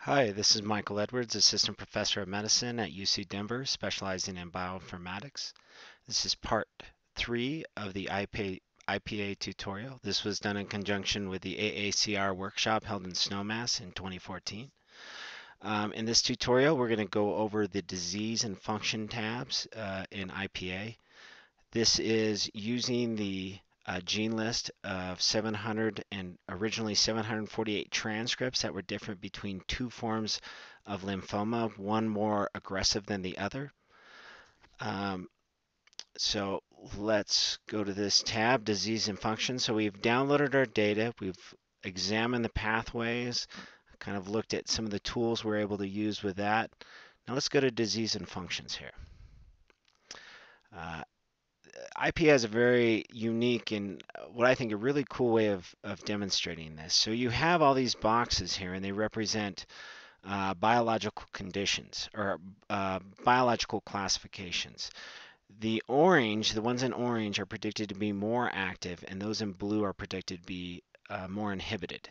Hi, this is Michael Edwards, Assistant Professor of Medicine at UC Denver, specializing in bioinformatics. This is part 3 of the IPA tutorial. This was done in conjunction with the AACR workshop held in Snowmass in 2014. In this tutorial, we're going to go over the disease and function tabs in IPA. This is using the gene list of 700 and originally 748 transcripts that were different between two forms of lymphoma, one more aggressive than the other. Um, so let's go to this tab, disease and function. So we've downloaded our data, we've examined the pathways, kind of looked at some of the tools we're able to use with that. Now let's go to disease and functions here. IP has a very unique and what I think a really cool way of demonstrating this. So you have all these boxes here and they represent biological conditions or biological classifications. The orange, the ones in orange are predicted to be more active and those in blue are predicted to be more inhibited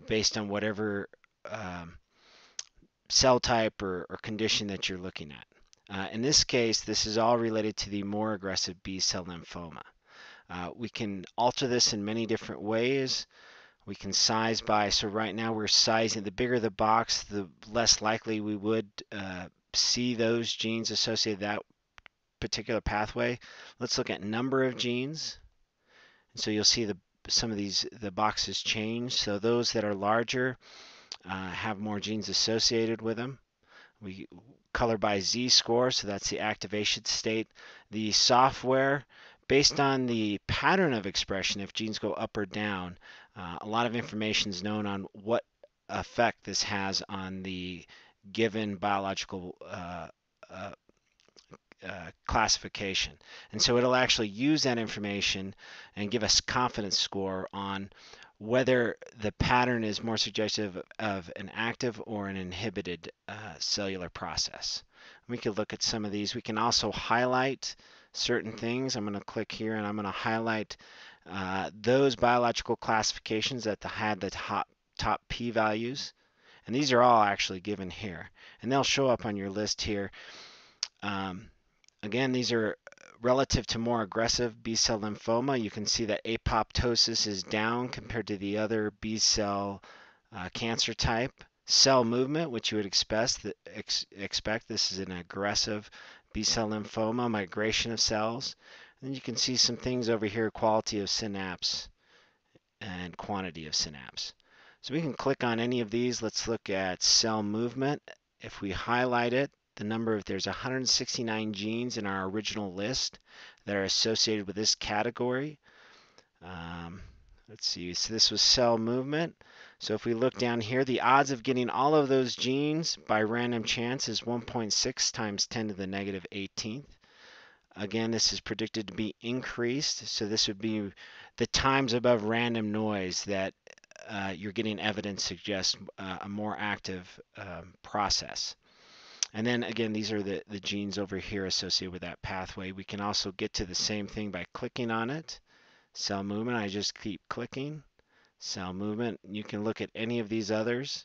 based on whatever cell type or condition that you're looking at. In this case, this is all related to the more aggressive B-cell lymphoma. We can alter this in many different ways. We can size by, so right now we're sizing, the bigger the box, the less likely we would see those genes associated with that particular pathway. Let's look at number of genes. And so you'll see some of the boxes change. So those that are larger have more genes associated with them. We color by Z-score, so that's the activation state. The software, based on the pattern of expression, if genes go up or down, a lot of information is known on what effect this has on the given biological classification. And so it'll actually use that information and give us confidence score on whether the pattern is more suggestive of an active or an inhibited cellular process. We could look at some of these. We can also highlight certain things. I'm going to click here and I'm going to highlight those biological classifications that had the top p-values. And these are all actually given here. And they'll show up on your list here. Again, these are relative to more aggressive B-cell lymphoma. You can see that apoptosis is down compared to the other B-cell cancer type. Cell movement, which you would expect, this is an aggressive B-cell lymphoma, migration of cells. And you can see some things over here, quality of synapse and quantity of synapse. So we can click on any of these. Let's look at cell movement. If we highlight it, there's 169 genes in our original list that are associated with this category. Let's see, so this was cell movement. So if we look down here, the odds of getting all of those genes by random chance is 1.6 times 10 to the negative 18th. Again, this is predicted to be increased, so this would be the times above random noise that you're getting evidence suggests a more active process. And then again, these are the genes over here associated with that pathway. We can also get to the same thing by clicking on it. Cell movement, I just keep clicking. Cell movement, you can look at any of these others.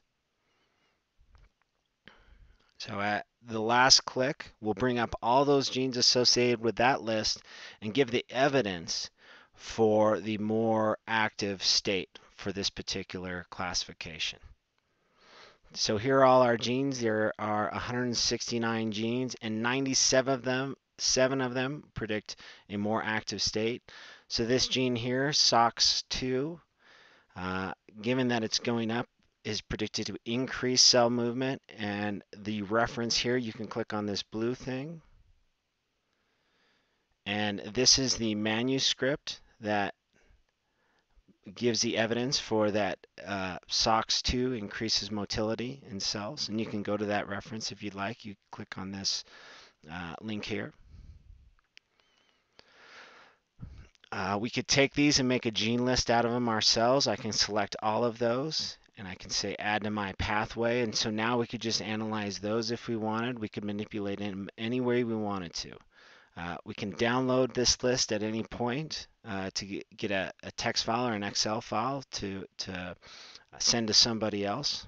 So at the last click, we'll bring up all those genes associated with that list and give the evidence for the more active state for this particular classification. So here are all our genes. There are 169 genes, and 7 of them predict a more active state. So this gene here, SOX2, given that it's going up, is predicted to increase cell movement. And the reference here, you can click on this blue thing. And this is the manuscript that gives the evidence for that SOX2 increases motility in cells. And you can go to that reference if you'd like. You click on this link here. We could take these and make a gene list out of them ourselves. I can select all of those and I can say add to my pathway. And so now we could just analyze those if we wanted. We could manipulate them any way we wanted to. We can download this list at any point to get a text file or an Excel file to send to somebody else.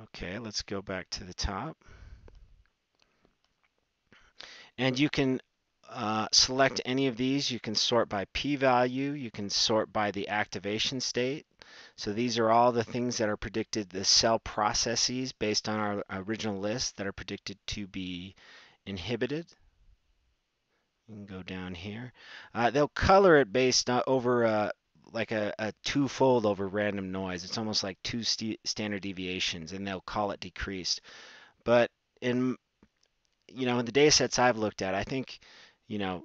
Okay, let's go back to the top. And you can select any of these. You can sort by p-value. You can sort by the activation state. So these are all the things that are predicted, the cell processes based on our original list that are predicted to be inhibited. You can go down here. They'll color it based over like a twofold over random noise. It's almost like two standard deviations, and they'll call it decreased. But in in the data sets I've looked at, I think you know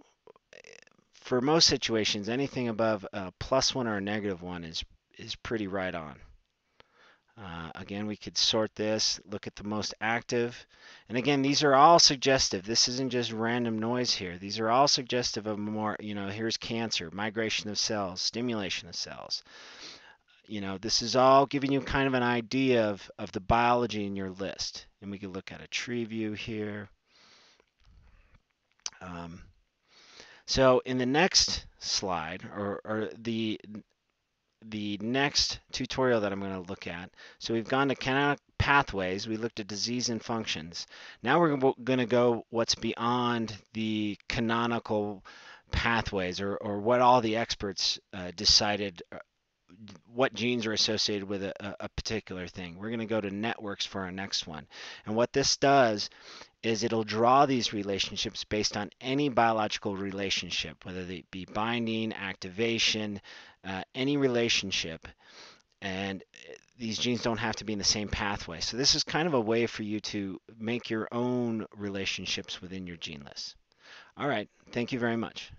for most situations, anything above a +1 or a -1 is pretty right on. Again, we could sort this, look at the most active. And again, these are all suggestive. This isn't just random noise here. These are all suggestive of more, here's cancer, migration of cells, stimulation of cells. This is all giving you kind of an idea of the biology in your list. And we could look at a tree view here. So in the next slide, or the next tutorial that I'm going to look at. So we've gone to canonical pathways. We looked at disease and functions. Now we're going to go what's beyond the canonical pathways, or what all the experts decided what genes are associated with a particular thing. We're going to go to networks for our next one. And what this does is it'll draw these relationships based on any biological relationship, whether they be binding, activation, any relationship. And these genes don't have to be in the same pathway. So this is kind of a way for you to make your own relationships within your gene list. All right, thank you very much.